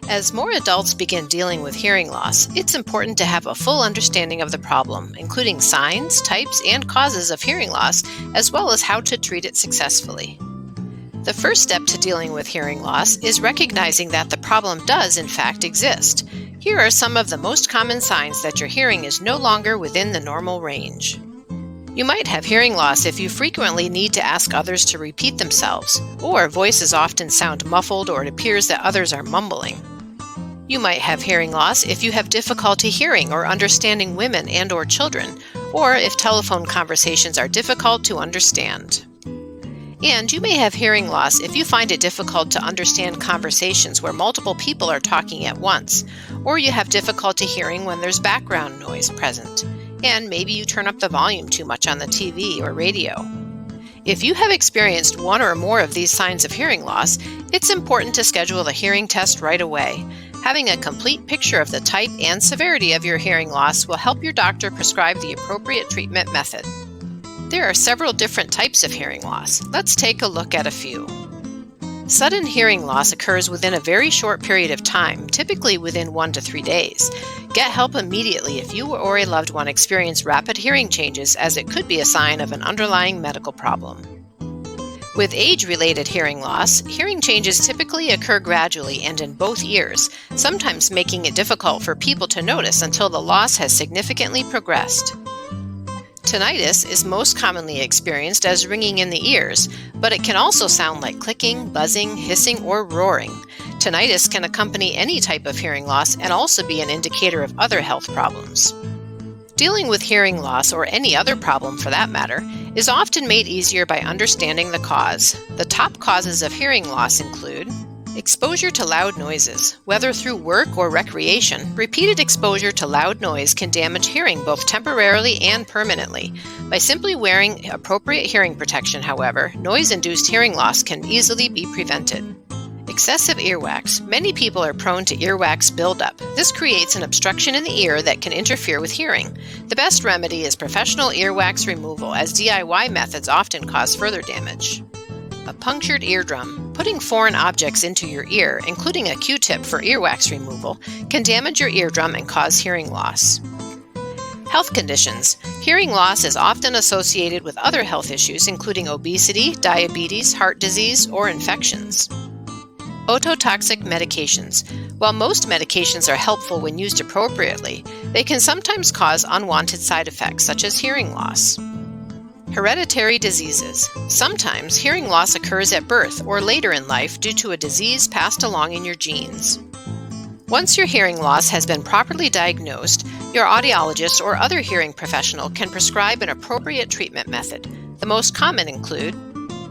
As more adults begin dealing with hearing loss, it's important to have a full understanding of the problem, including signs, types, and causes of hearing loss, as well as how to treat it successfully. The first step to dealing with hearing loss is recognizing that the problem does, in fact, exist. Here are some of the most common signs that your hearing is no longer within the normal range. You might have hearing loss if you frequently need to ask others to repeat themselves, or voices often sound muffled or it appears that others are mumbling. You might have hearing loss if you have difficulty hearing or understanding women and/or children, or if telephone conversations are difficult to understand. And you may have hearing loss if you find it difficult to understand conversations where multiple people are talking at once, or you have difficulty hearing when there's background noise present, and maybe you turn up the volume too much on the TV or radio. If you have experienced one or more of these signs of hearing loss, it's important to schedule a hearing test right away. Having a complete picture of the type and severity of your hearing loss will help your doctor prescribe the appropriate treatment method. There are several different types of hearing loss. Let's take a look at a few. Sudden hearing loss occurs within a very short period of time, typically within 1 to 3 days. Get help immediately if you or a loved one experience rapid hearing changes, as it could be a sign of an underlying medical problem. With age-related hearing loss, hearing changes typically occur gradually and in both ears, sometimes making it difficult for people to notice until the loss has significantly progressed. Tinnitus is most commonly experienced as ringing in the ears, but it can also sound like clicking, buzzing, hissing, or roaring. Tinnitus can accompany any type of hearing loss and also be an indicator of other health problems. Dealing with hearing loss, or any other problem for that matter, is often made easier by understanding the cause. The top causes of hearing loss include exposure to loud noises. Whether through work or recreation, repeated exposure to loud noise can damage hearing both temporarily and permanently. By simply wearing appropriate hearing protection, however, noise-induced hearing loss can easily be prevented. Excessive earwax. Many people are prone to earwax buildup. This creates an obstruction in the ear that can interfere with hearing. The best remedy is professional earwax removal, as DIY methods often cause further damage. A punctured eardrum. Putting foreign objects into your ear, including a Q-tip for earwax removal, can damage your eardrum and cause hearing loss. Health conditions. Hearing loss is often associated with other health issues, including obesity, diabetes, heart disease, or infections. Ototoxic medications. While most medications are helpful when used appropriately, they can sometimes cause unwanted side effects, such as hearing loss. Hereditary diseases. Sometimes hearing loss occurs at birth or later in life due to a disease passed along in your genes. Once your hearing loss has been properly diagnosed, your audiologist or other hearing professional can prescribe an appropriate treatment method. The most common include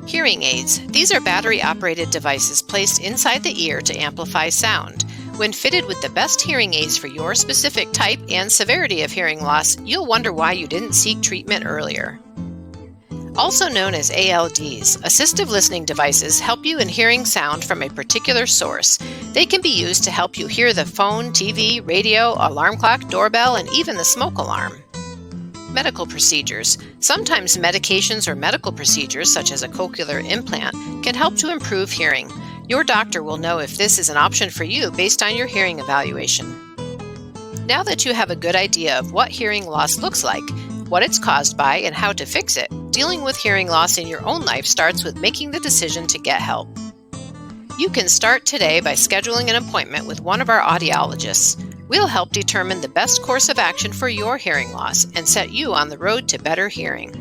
hearing aids. These are battery-operated devices placed inside the ear to amplify sound. When fitted with the best hearing aids for your specific type and severity of hearing loss, you'll wonder why you didn't seek treatment earlier. Also known as ALDs, assistive listening devices help you in hearing sound from a particular source. They can be used to help you hear the phone, TV, radio, alarm clock, doorbell, and even the smoke alarm. Medical procedures. Sometimes medications or medical procedures, such as a cochlear implant, can help to improve hearing. Your doctor will know if this is an option for you based on your hearing evaluation. Now that you have a good idea of what hearing loss looks like, what it's caused by, and how to fix it, dealing with hearing loss in your own life starts with making the decision to get help. You can start today by scheduling an appointment with one of our audiologists. We'll help determine the best course of action for your hearing loss and set you on the road to better hearing.